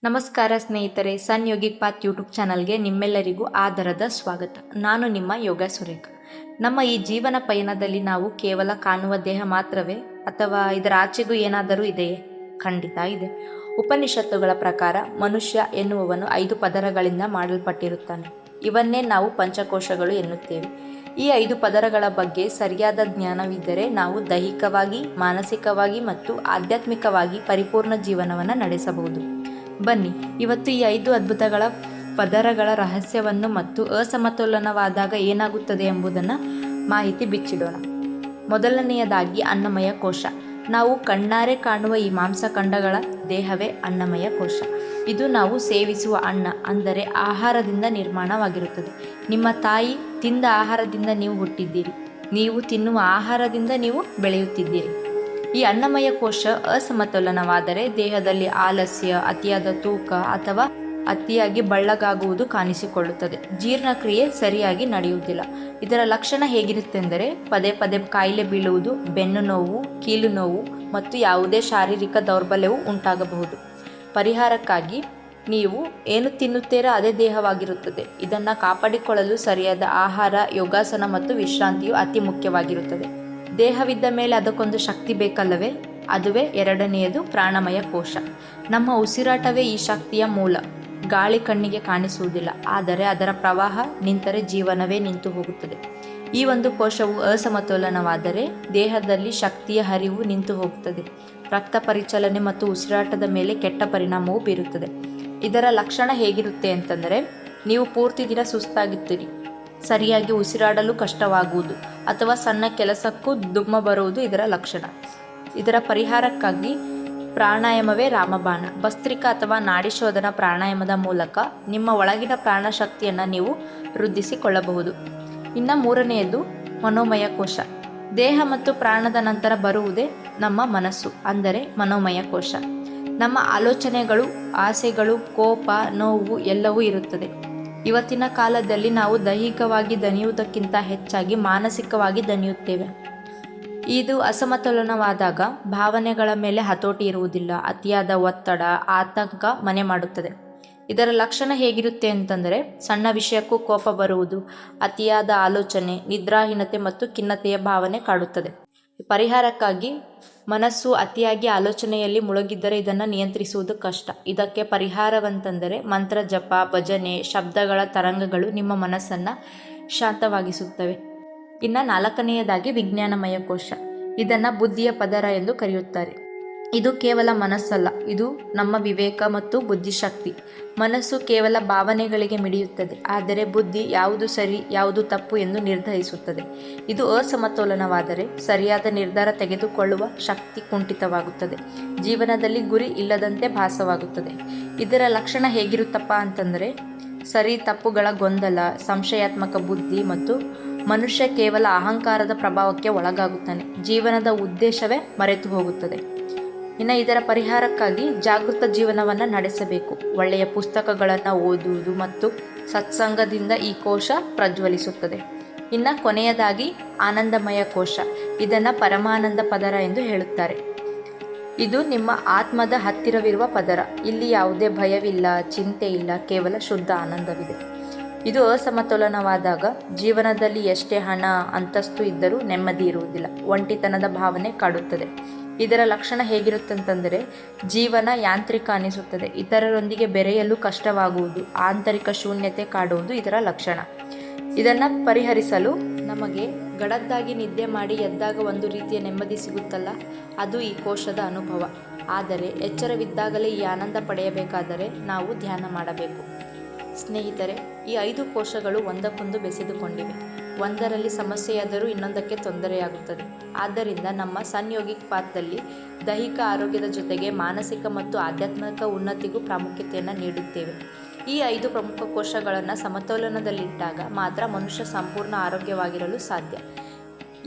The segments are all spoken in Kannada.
ನಮಸ್ಕಾರ ಸ್ನೇಹಿತರೆ, ಸನ್ ಯೋಗಿಕ್ ಪಾತ್ ಯೂಟ್ಯೂಬ್ ಚಾನಲ್ಗೆ ನಿಮ್ಮೆಲ್ಲರಿಗೂ ಆದರದ ಸ್ವಾಗತ. ನಾನು ನಿಮ್ಮ ಯೋಗ ಸುರೇಖ. ನಮ್ಮ ಈ ಜೀವನ ಪಯಣದಲ್ಲಿ ನಾವು ಕೇವಲ ಕಾಣುವ ದೇಹ ಮಾತ್ರವೇ ಅಥವಾ ಇದರ ಆಚೆಗೂ ಏನಾದರೂ ಇದೆಯೇ? ಖಂಡಿತ ಇದೆ. ಉಪನಿಷತ್ತುಗಳ ಪ್ರಕಾರ ಮನುಷ್ಯ ಎನ್ನುವವನು 5 ಪದರಗಳಿಂದ ಮಾಡಲ್ಪಟ್ಟಿರುತ್ತಾನೆ. ಇವನ್ನೇ ನಾವು ಪಂಚಕೋಶಗಳು ಎನ್ನುತ್ತೇವೆ. ಈ 5 ಪದರಗಳ ಬಗ್ಗೆ ಸರಿಯಾದ ಜ್ಞಾನವಿದ್ದರೆ ನಾವು ದೈಹಿಕವಾಗಿ, ಮಾನಸಿಕವಾಗಿ ಮತ್ತು ಆಧ್ಯಾತ್ಮಿಕವಾಗಿ ಪರಿಪೂರ್ಣ ಜೀವನವನ್ನು ನಡೆಸಬಹುದು. ಬನ್ನಿ, ಇವತ್ತು ಈ 5 ಅದ್ಭುತಗಳ ಪದರಗಳ ರಹಸ್ಯವನ್ನು ಮತ್ತು ಅಸಮತೋಲನವಾದಾಗ ಏನಾಗುತ್ತದೆ ಎಂಬುದನ್ನು ಮಾಹಿತಿ ಬಿಚ್ಚಿಡೋಣ. ಮೊದಲನೆಯದಾಗಿ ಅನ್ನಮಯ ಕೋಶ. ನಾವು ಕಣ್ಣಾರೆ ಕಾಣುವ ಈ ಮಾಂಸಖಂಡಗಳ ದೇಹವೇ ಅನ್ನಮಯ ಕೋಶ. ಇದು ನಾವು ಸೇವಿಸುವ ಅನ್ನ ಅಂದರೆ ಆಹಾರದಿಂದ ನಿರ್ಮಾಣವಾಗಿರುತ್ತದೆ. ನಿಮ್ಮ ತಾಯಿ ತಿಂದ ಆಹಾರದಿಂದ ನೀವು ಹುಟ್ಟಿದ್ದೀರಿ. ನೀವು ತಿನ್ನುವ ಆಹಾರದಿಂದ ನೀವು ಬೆಳೆಯುತ್ತಿದ್ದೀರಿ. ಈ ಅನ್ನಮಯ ಕೋಶ ಅಸಮತೋಲನವಾದರೆ ದೇಹದಲ್ಲಿ ಆಲಸ್ಯ, ಅತಿಯಾದ ತೂಕ ಅಥವಾ ಅತಿಯಾಗಿ ಬಳ್ಳಗಾಗುವುದು ಕಾಣಿಸಿಕೊಳ್ಳುತ್ತದೆ. ಜೀರ್ಣಕ್ರಿಯೆ ಸರಿಯಾಗಿ ನಡೆಯುವುದಿಲ್ಲ. ಇದರ ಲಕ್ಷಣ ಹೇಗಿರುತ್ತೆಂದರೆ ಪದೇ ಪದೇ ಕಾಯಿಲೆ ಬೀಳುವುದು, ಬೆನ್ನು ನೋವು, ಕೀಲು ನೋವು ಮತ್ತು ಯಾವುದೇ ಶಾರೀರಿಕ ದೌರ್ಬಲ್ಯವು ಉಂಟಾಗಬಹುದು. ಪರಿಹಾರಕ್ಕಾಗಿ ನೀವು ಏನು ತಿನ್ನುತ್ತೀರಾ ಅದೇ ದೇಹವಾಗಿರುತ್ತದೆ. ಇದನ್ನು ಕಾಪಾಡಿಕೊಳ್ಳಲು ಸರಿಯಾದ ಆಹಾರ, ಯೋಗಾಸನ ಮತ್ತು ವಿಶ್ರಾಂತಿಯು ಅತಿ ಮುಖ್ಯವಾಗಿರುತ್ತದೆ. ದೇಹವಿದ್ದ ಮೇಲೆ ಅದಕ್ಕೊಂದು ಶಕ್ತಿ ಬೇಕಲ್ಲವೇ? ಅದುವೇ ಎರಡನೆಯದು ಪ್ರಾಣಮಯ ಕೋಶ. ನಮ್ಮ ಉಸಿರಾಟವೇ ಈ ಶಕ್ತಿಯ ಮೂಲ. ಗಾಳಿ ಕಣ್ಣಿಗೆ ಕಾಣಿಸುವುದಿಲ್ಲ, ಆದರೆ ಅದರ ಪ್ರವಾಹ ನಿಂತರೆ ಜೀವನವೇ ನಿಂತು ಹೋಗುತ್ತದೆ. ಈ ಒಂದು ಕೋಶವು ಅಸಮತೋಲನವಾದರೆ ದೇಹದಲ್ಲಿ ಶಕ್ತಿಯ ಹರಿವು ನಿಂತು ಹೋಗುತ್ತದೆ. ರಕ್ತ ಪರಿಚಲನೆ ಮತ್ತು ಉಸಿರಾಟದ ಮೇಲೆ ಕೆಟ್ಟ ಪರಿಣಾಮವೂ ಬೀರುತ್ತದೆ. ಇದರ ಲಕ್ಷಣ ಹೇಗಿರುತ್ತೆ ಅಂತಂದರೆ, ನೀವು ಪೂರ್ತಿ ದಿನ ಸುಸ್ತಾಗುತ್ತೀರಿ, ಸರಿಯಾಗಿ ಉಸಿರಾಡಲು ಕಷ್ಟವಾಗುವುದು ಅಥವಾ ಸಣ್ಣ ಕೆಲಸಕ್ಕೂ ದುಮ್ಮ ಬರುವುದು ಇದರ ಲಕ್ಷಣ. ಇದರ ಪರಿಹಾರಕ್ಕಾಗಿ ಪ್ರಾಣಾಯಾಮವೇ ರಾಮಬಾಣ. ಭಸ್ತ್ರಿಕಾ ಅಥವಾ ನಾಡಿಶೋಧನ ಪ್ರಾಣಾಯಾಮದ ಮೂಲಕ ನಿಮ್ಮ ಒಳಗಿನ ಪ್ರಾಣಶಕ್ತಿಯನ್ನು ನೀವು ವೃದ್ಧಿಸಿಕೊಳ್ಳಬಹುದು. ಇನ್ನು ಮೂರನೆಯದು ಮನೋಮಯ ಕೋಶ. ದೇಹ ಮತ್ತು ಪ್ರಾಣದ ನಂತರ ಬರುವುದೇ ನಮ್ಮ ಮನಸ್ಸು ಅಂದರೆ ಮನೋಮಯ ಕೋಶ. ನಮ್ಮ ಆಲೋಚನೆಗಳು, ಆಸೆಗಳು, ಕೋಪ, ನೋವು ಎಲ್ಲವೂ ಇರುತ್ತದೆ. ಇವತ್ತಿನ ಕಾಲದಲ್ಲಿ ನಾವು ದೈಹಿಕವಾಗಿ ದಣಿಯುವುದಕ್ಕಿಂತ ಹೆಚ್ಚಾಗಿ ಮಾನಸಿಕವಾಗಿ ದಣಿಯುತ್ತೇವೆ. ಇದು ಅಸಮತೋಲನವಾದಾಗ ಭಾವನೆಗಳ ಮೇಲೆ ಹತೋಟಿ ಇರುವುದಿಲ್ಲ. ಅತಿಯಾದ ಒತ್ತಡ, ಆತಂಕ ಮನೆ ಮಾಡುತ್ತದೆ. ಇದರ ಲಕ್ಷಣ ಹೇಗಿರುತ್ತೆ ಅಂತಂದರೆ ಸಣ್ಣ ವಿಷಯಕ್ಕೂ ಕೋಪ ಬರುವುದು, ಅತಿಯಾದ ಆಲೋಚನೆ, ನಿದ್ರಾಹೀನತೆ ಮತ್ತು ಖಿನ್ನತೆಯ ಭಾವನೆ ಕಾಡುತ್ತದೆ. ಪರಿಹಾರಕ್ಕಾಗಿ ಮನಸ್ಸು ಅತಿಯಾಗಿ ಆಲೋಚನೆಯಲ್ಲಿ ಮುಳುಗಿದ್ದರೆ ಇದನ್ನು ನಿಯಂತ್ರಿಸುವುದು ಕಷ್ಟ. ಇದಕ್ಕೆ ಪರಿಹಾರವಂತಂದರೆ ಮಂತ್ರ ಜಪ, ಭಜನೆ, ಶಬ್ದಗಳ ತರಂಗಗಳು ನಿಮ್ಮ ಮನಸ್ಸನ್ನು ಶಾಂತವಾಗಿಸುತ್ತವೆ. ಇನ್ನು ನಾಲ್ಕನೆಯದಾಗಿ ವಿಜ್ಞಾನಮಯ ಕೋಶ. ಇದನ್ನು ಬುದ್ಧಿಯ ಪದರ ಎಂದು ಕರೆಯುತ್ತಾರೆ. ಇದು ಕೇವಲ ಮನಸ್ಸಲ್ಲ, ಇದು ನಮ್ಮ ವಿವೇಕ ಮತ್ತು ಬುದ್ಧಿಶಕ್ತಿ. ಮನಸ್ಸು ಕೇವಲ ಭಾವನೆಗಳಿಗೆ ಮಿಡಿಯುತ್ತದೆ, ಆದರೆ ಬುದ್ಧಿ ಯಾವುದು ಸರಿ ಯಾವುದು ತಪ್ಪು ಎಂದು ನಿರ್ಧರಿಸುತ್ತದೆ. ಇದು ಅಸಮತೋಲನವಾದರೆ ಸರಿಯಾದ ನಿರ್ಧಾರ ತೆಗೆದುಕೊಳ್ಳುವ ಶಕ್ತಿ ಕುಂಠಿತವಾಗುತ್ತದೆ. ಜೀವನದಲ್ಲಿ ಗುರಿ ಇಲ್ಲದಂತೆ ಭಾಸವಾಗುತ್ತದೆ. ಇದರ ಲಕ್ಷಣ ಹೇಗಿರುತ್ತಪ್ಪ ಅಂತಂದರೆ ಸರಿ ತಪ್ಪುಗಳ ಗೊಂದಲ, ಸಂಶಯಾತ್ಮಕ ಬುದ್ಧಿ ಮತ್ತು ಮನುಷ್ಯ ಕೇವಲ ಅಹಂಕಾರದ ಪ್ರಭಾವಕ್ಕೆ ಒಳಗಾಗುತ್ತಾನೆ. ಜೀವನದ ಉದ್ದೇಶವೇ ಮರೆತು ಹೋಗುತ್ತದೆ. ಇನ್ನು ಇದರ ಪರಿಹಾರಕ್ಕಾಗಿ ಜಾಗೃತ ಜೀವನವನ್ನು ನಡೆಸಬೇಕು. ಒಳ್ಳೆಯ ಪುಸ್ತಕಗಳನ್ನು ಓದುವುದು ಮತ್ತು ಸತ್ಸಂಗದಿಂದ ಈ ಕೋಶ ಪ್ರಜ್ವಲಿಸುತ್ತದೆ. ಇನ್ನು ಕೊನೆಯದಾಗಿ ಆನಂದಮಯ ಕೋಶ. ಇದನ್ನು ಪರಮಾನಂದ ಪದರ ಎಂದು ಹೇಳುತ್ತಾರೆ. ಇದು ನಿಮ್ಮ ಆತ್ಮದ ಹತ್ತಿರವಿರುವ ಪದರ. ಇಲ್ಲಿ ಯಾವುದೇ ಭಯವಿಲ್ಲ, ಚಿಂತೆ ಇಲ್ಲ, ಕೇವಲ ಶುದ್ಧ ಆನಂದವಿದೆ. ಇದು ಅಸಮತೋಲನವಾದಾಗ ಜೀವನದಲ್ಲಿ ಎಷ್ಟೇ ಹಣ, ಅಂತಸ್ತು ಇದ್ದರೂ ನೆಮ್ಮದಿ ಇರುವುದಿಲ್ಲ. ಒಂಟಿತನದ ಭಾವನೆ ಕಾಡುತ್ತದೆ. ಇದರ ಲಕ್ಷಣ ಹೇಗಿರುತ್ತಂತಂದರೆ ಜೀವನ ಯಾಂತ್ರಿಕ ಅನಿಸುತ್ತದೆ. ಇತರರೊಂದಿಗೆ ಬೆರೆಯಲು ಕಷ್ಟವಾಗುವುದು, ಆಂತರಿಕ ಶೂನ್ಯತೆ ಕಾಡುವುದು ಇದರ ಲಕ್ಷಣ. ಇದನ್ನು ಪರಿಹರಿಸಲು ನಮಗೆ ಗಡದ್ದಾಗಿ ನಿದ್ದೆ ಮಾಡಿ ಎದ್ದಾಗ ಒಂದು ರೀತಿಯ ನೆಮ್ಮದಿ ಸಿಗುತ್ತಲ್ಲ, ಅದು ಈ ಕೋಶದ ಅನುಭವ. ಆದರೆ ಎಚ್ಚರವಿದ್ದಾಗಲೇ ಈ ಆನಂದ ಪಡೆಯಬೇಕಾದರೆ ನಾವು ಧ್ಯಾನ ಮಾಡಬೇಕು. ಸ್ನೇಹಿತರೆ, ಈ 5 ಕೋಶಗಳು ಒಂದಕ್ಕೊಂದು ಬೆಸೆದುಕೊಂಡಿವೆ. ಒಂದರಲ್ಲಿ ಸಮಸ್ಯೆಯಾದರೂ ಇನ್ನೊಂದಕ್ಕೆ ತೊಂದರೆಯಾಗುತ್ತದೆ. ಆದ್ದರಿಂದ ನಮ್ಮ ಸನ್ ಯೋಗಿಕ್ ಪಾತ್ದಲ್ಲಿ ದೈಹಿಕ ಆರೋಗ್ಯದ ಜೊತೆಗೆ ಮಾನಸಿಕ ಮತ್ತು ಆಧ್ಯಾತ್ಮಿಕ ಉನ್ನತಿಗೂ ಪ್ರಾಮುಖ್ಯತೆಯನ್ನು ನೀಡುತ್ತೇವೆ. ಈ 5 ಪ್ರಮುಖ ಕೋಶಗಳನ್ನು ಸಮತೋಲನದಲ್ಲಿಟ್ಟಾಗ ಮಾತ್ರ ಮನುಷ್ಯ ಸಂಪೂರ್ಣ ಆರೋಗ್ಯವಾಗಿರಲು ಸಾಧ್ಯ.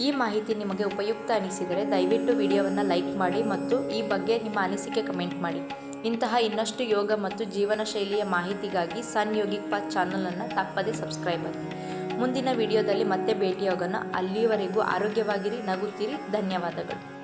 ಈ ಮಾಹಿತಿ ನಿಮಗೆ ಉಪಯುಕ್ತ ಅನಿಸಿದರೆ ದಯವಿಟ್ಟು ವಿಡಿಯೋವನ್ನು ಲೈಕ್ ಮಾಡಿ ಮತ್ತು ಈ ಬಗ್ಗೆ ನಿಮ್ಮ ಅನಿಸಿಕೆ ಕಮೆಂಟ್ ಮಾಡಿ. ಇಂತಹ ಇನ್ನಷ್ಟು ಯೋಗ ಮತ್ತು ಜೀವನ ಶೈಲಿಯ ಮಾಹಿತಿಗಾಗಿ ಸನ್ ಯೋಗಿಕ್ ಪಾತ್ ಚಾನಲನ್ನು ತಪ್ಪದೇ ಸಬ್ಸ್ಕ್ರೈಬ್ ಆಗಿ. ಮುಂದಿನ ವಿಡಿಯೋದಲ್ಲಿ ಮತ್ತೆ ಭೇಟಿಯಾಗೋಣ. ಅಲ್ಲಿಯವರೆಗೂ ಆರೋಗ್ಯವಾಗಿರಿ, ನಗುತ್ತೀರಿ. ಧನ್ಯವಾದಗಳು.